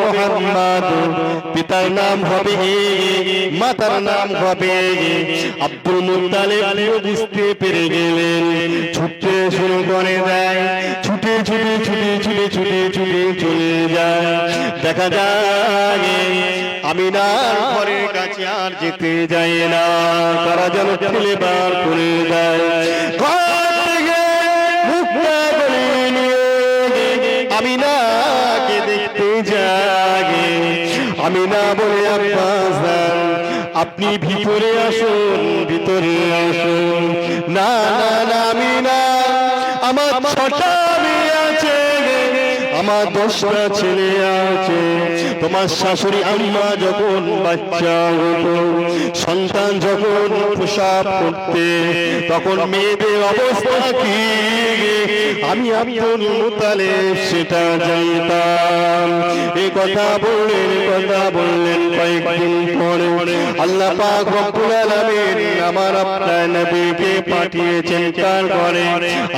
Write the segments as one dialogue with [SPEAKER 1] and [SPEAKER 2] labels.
[SPEAKER 1] মুহাম্মদ, পিতার নাম হবে মাতার নাম হবে আব্দুল মুত্তালিব। বুঝতে পেরে গেলেন, ছুটতে শুরু করে দেয়, ছুটে ছুটে ছুটে ছুটে ছুটে ছুটে চলে যায়। দেখা যায় আমিনার ঘরের কাছে আর যেতে যায় না, তারা যেন ঠেলে বার করে দেয়। আমিনাকে দেখতে জাগে। আমিনা বলে, আব্বাস আপনি ভিতরে আসুন, ভিতরে আসুন। না না না আমিনা, আমার 6টা মেয়ে আছে, আমার 10টা ছেলে আছে। তোমার শাশুড়ি আম্মা যখন বাচ্চা হতো, সন্তান যখন প্রসব করতে, তখন মেয়েদের অবস্থা কি আমি আব্দুল মুত্তালিব সেটা জানতাম। এই কথা বললেন কয়েকদিন পরে আল্লাহ পাক রব্বুল আলামিন আমার আপনার নবীকে পাঠিয়েছেন কার ঘরে?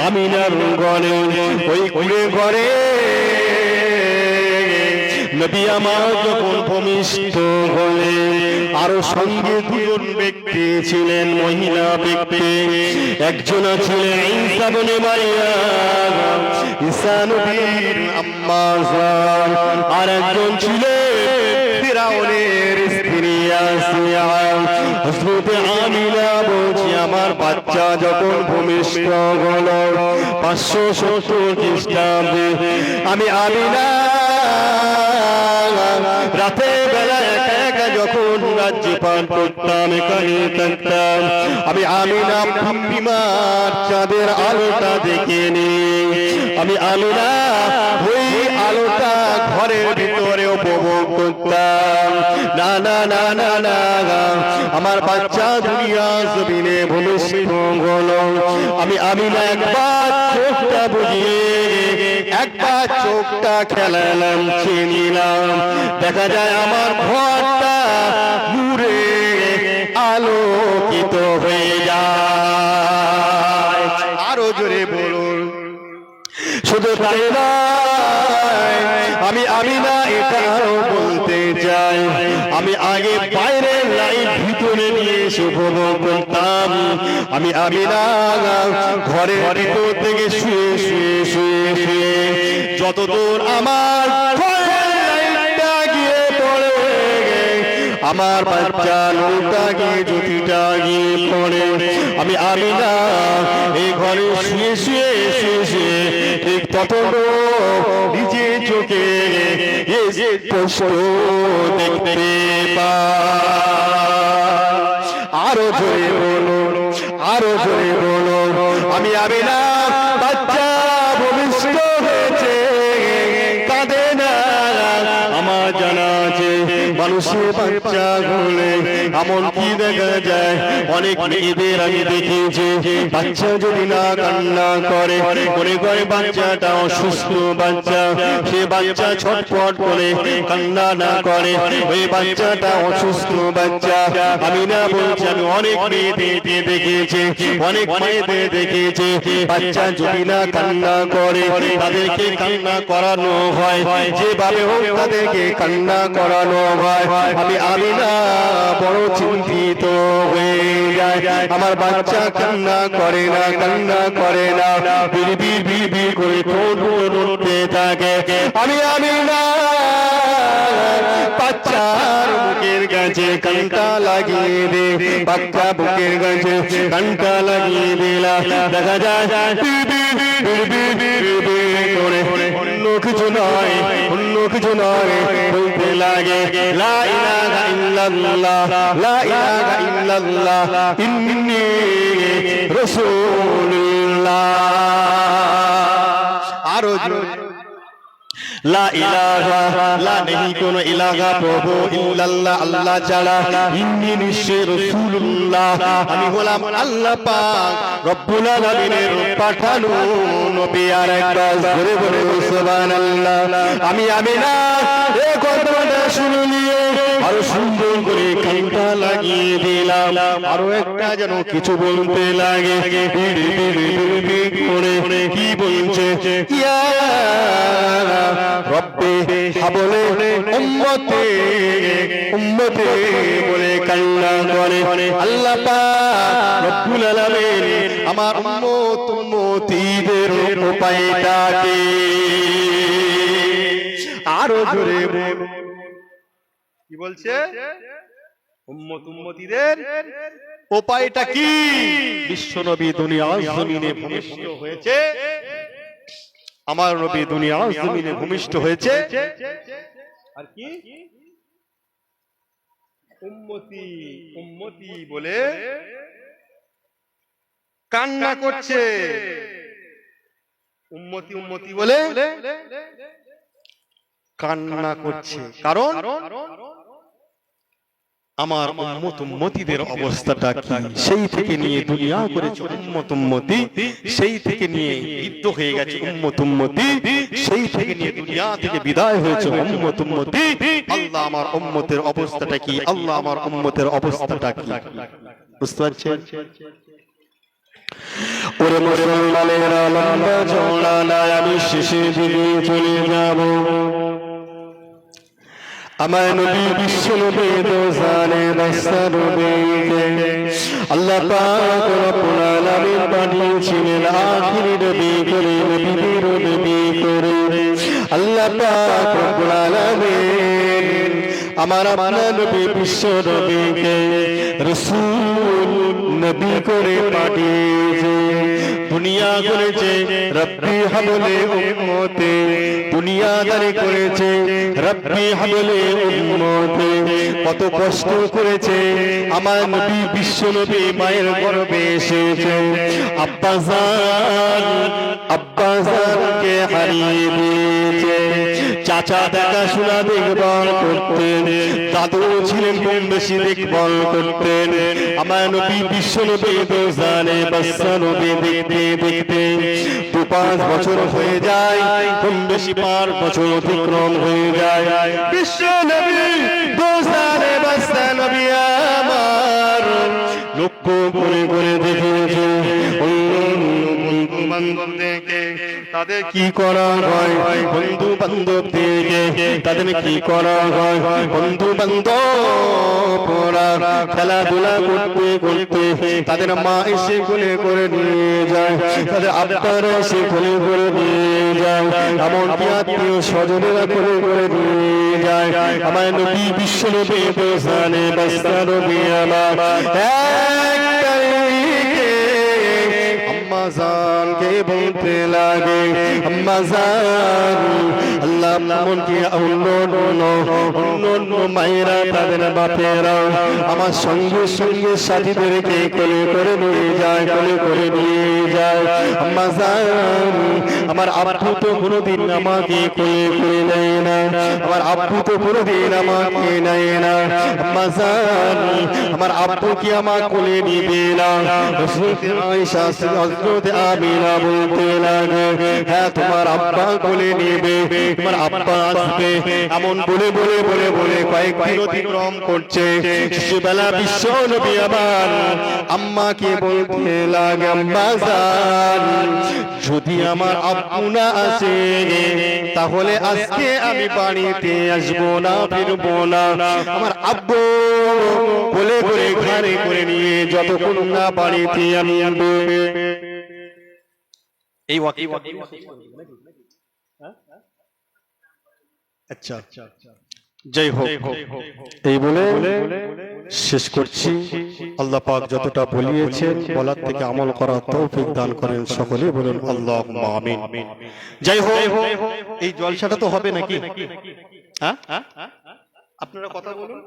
[SPEAKER 1] আমিনার ঘরে। ওই কুড়ে ঘরে নবী আমার যখন ভূমিষ্ঠ হলেন, আরো সঙ্গে 2জন ব্যক্তি ছিলেন, মহিলা ব্যক্তি। একজন ছিলেন ঈসা ইবনে মারইয়াম, ঈসা নবীর আম্মা জান, আর একজন ছিলেন ফিরাউনের স্ত্রী আসিয়া। হযরত আমিনা বলছি, আমার বাচ্চা যখন ভূমিষ্ঠ হলো 570 খ্রিস্টাব্দে, আমি আমিনা রাতে বেলা একা একা যখন রাজ্য পান করতাম, এখানে থাকতাম, আমি আমিনা পূর্ণিমার চাঁদের আলোটা দেখে নি। আমি আমিনা ওই আলোটা ঘরের ভিতরে উপভোগ করতাম। না না না না না, আমার বাচ্চা দুনিয়া জমিনে ভূমিষ্ঠ হলো। আমি আমিনা একবার চোখটা বুঝিয়ে, একবার চোখটা খেলালাম, চিনিলাম। দেখা যায় আমার ঘরটা নূরে আলোকিত হয়ে যায়। আরো জোরে বলুন। শুধু তাই নয়, আমি আমিনা এটা আরো বলতে চাই, আমি আগে বাইরে লাইট ভিতরে নিয়ে এসে উপভোগ করতাম। আমি আমিনা ঘরের ভিতর থেকে শুয়ে শুয়ে শুয়ে শুয়ে যতদূর আমার লাইটটা গিয়ে পড়ে, আমার বাচ্চা নূরটা গিয়ে জ্যোতিটা গিয়ে পড়ে, আমি আমিনা এই ঘরে শুয়ে শুয়ে শুয়ে শুয়ে ঠিক ততটুকু নিজে চোখে এই যে কষ্ট দেখতে পাই। আরো জোরে বলো, আরো জোরে বলো। আমি আমিনা বাচ্চা ভূমিষ্ঠ হয়েছে, কাঁদে না। আমার জানা আছে মানুষের বাচ্চা হলে এমন কি দেখা যায়, অনেক মেয়েদের আমি দেখেছি, বাচ্চা যদি না কান্না করে, মনে করে বাচ্চাটা অসুস্থ বাচ্চা, সে বাচ্চা ছটফট করে কান্না না করে, ওই বাচ্চাটা অসুস্থ বাচ্চা। আমি না বলছি, আমি অনেক মেয়েদেরকে দেখেছি, অনেক মেয়েদের দেখেছি, বাচ্চা যদি না কান্না করে তাদেরকে কান্না করানো হয়, যেভাবে হোক তাদেরকে কান্না করানো হয়। আমি আমিনা বড় চিন্তিত হয়ে যায়, আমার বাচ্চা কান্না করে না, কান্না করে না, বিড়বিড় বিড়বিড় করে ঠোঁট নড়তে থাকে। আমি আমিনা বাচ্চার বুকের কাছে কানটা লাগিয়ে দে, বাচ্চা বুকের কাছে কানটা লাগিয়ে দিলাম। দেখা যায় অন্য কিছু নয়, অন্য কিছু নয়, বলতে লাগে লা ইলাহা ইল্লাল্লাহ, লা ইলাহা ইল্লাল্লাহ, ইন্নী রাসূলুল্লাহ। আরো লা ইলাহা, লা নেই কোন ইলাহা প্রভু ইল্লাল্লাহ, আল্লাহ ছাড়া, ইন্নী নিশ্চয় রাসূলুল্লাহ, আমি হলাম আল্লাহ পাক রব্বুল আলামিনের পাঠানো নবী। আর একবার জোরে বলে সুবহানাল্লাহ। আমি আমিনা এই কথাটা শুনে নিয়ে আরো সুন্দর করে কানটা লাগিয়ে দিলাম। দিলাম আরো একটা যেন কিছু বলতে লাগে কি বলছে ইয়া রব্বে বলে উম্মতে উম্মতে বলে কান্না করে আল্লাহ পাক রব্বুল আলামিন আমার উম্মত উম্মতীদের উপায়টা কি আরো জোরে কি বলছে উম্মত উম্মতীদের উপায়টা কি বিশ্বনবী দুনিয়ার জমিনে ভূমিষ্ঠ হয়েছে আমার নবী দুনিয়ার জমিনে ভূমিষ্ঠ হয়েছে আর কি উম্মতি উম্মতি বলে কান্না করছে উম্মতি উম্মতি বলে কান্না করছে কারণ আমার উম্মত উম্মতীদের অবস্থাটা কি সেই থেকে নিয়ে দুনিয়া করেছে উম্মত উম্মতি সেই থেকে নিয়ে বিদ্ধ হয়ে গেছে উম্মত উম্মতি সেই থেকে নিয়ে দুনিয়া থেকে বিদায় হয়েছে উম্মত উম্মতি আল্লাহ আমার উম্মতের অবস্থাটা কি আল্লাহ আমার উম্মতের অবস্থাটা কি বুঝতে পারছেন ওরে মুসলমানেরা লম্বা চওড়া না আমি শেষের দিকে চলে যাব আমার নবী বিশ্ব নবী দোজানে দস্তার নবীকে আল্লাহ পাক রব্বুল আলামিন বানিয়েছিলেন আখিরি নবী করে নবীদের নবী করে আল্লাহ পাক রব্বুল আলামিন আমার আপনার নবী বিশ্ব নবীকে রাসূল নবী করে পাঠিয়েছে দুনিয়া করেছে রব্বি হাবলে উম্মতে দুনিয়াদারি করেছে রব্বি হাবলে উম্মতে কত কষ্ট করেছে আমার নবী বিশ্ব নবী মায়ের গর্ভে এসেছে আব্বাজানকে হারিয়ে দিয়েছে চাচা দেখাশোনা দেখভাল করতেন দাদু ছিলেন কম বেশি দেখভাল করতেন আমার নবী বিশ্ব নবী দোজানে বাচ্চা নবী দেখতে দেখতে 2-5 বছর হয়ে যায় কম বেশি 5 বছর অতিক্রম হয়ে যায় বিশ্ব নবী দোজানে বাচ্চা নবী আমার লক্ষ্য করে করে দেখেছে বন্ধু বান্ধব দেখে তাদের কি করা হয় বন্ধু বান্ধব দেখে তাদের কি করা হয় বন্ধু বান্ধব খেলাধুলা করতে করতে তাদের মা এসে কোলে করে নিয়ে যায় তাদের আব্বার এসে কোলে করে নিয়ে যায় এমনকি আত্মীয় স্বজনেরা কোলে করে নিয়ে যায় আমার নবী বিশ্ব নবী দোজানে বাচ্চা নবী আমার আম্মাজান কে বলতে লাগে আম্মাজান আল্লাহ এমনকি অন্য মায়েরা তাদের বাপেরা আমার সঙ্গে সঙ্গে সাথীদেরকে কোলে করে নিয়ে যায় কোলে করে নিয়ে যায় আম্মাজান আমার আব্বু তো কোনোদিন আমাকে কোলে করে নেয় না আমার আব্বু তো কোনোদিন আমাকে নেয় না আম্মাজান আমার আব্বু কি আমার কোলে নিবে না হযরত আয়েশা হযরত আমিনা বলতে লাগে হ্যাঁ তোমার আব্বা কোলে নেবে তোমার আব্বা আসবে এমন বলে বলে বলে বলে কয়েকদিন অতিক্রম করছে শেষবেলা বিশ্ব নবী আমার আম্মাকে বলতে লাগে আম্মাজান যদি আমার আব্বু না আসে তাহলে আজকে আমি বাড়িতে আসবো না ফিরবো না আমার আব্বু বলে করে ঘরে করে নিয়ে যতক্ষণ না বাড়িতে আমি আনবে এই আচ্ছা জয় হোক এই বলে শেষ করছি আল্লাহ পাক যতটা বলিয়েছেন বলার থেকে আমল করার তৌফিক দান করেন সকলে বলুন আল্লাহুম্মা আমিন জয় হোক এই জলসাটা তো হবে নাকি হ্যাঁ আপনারা কথা বলুন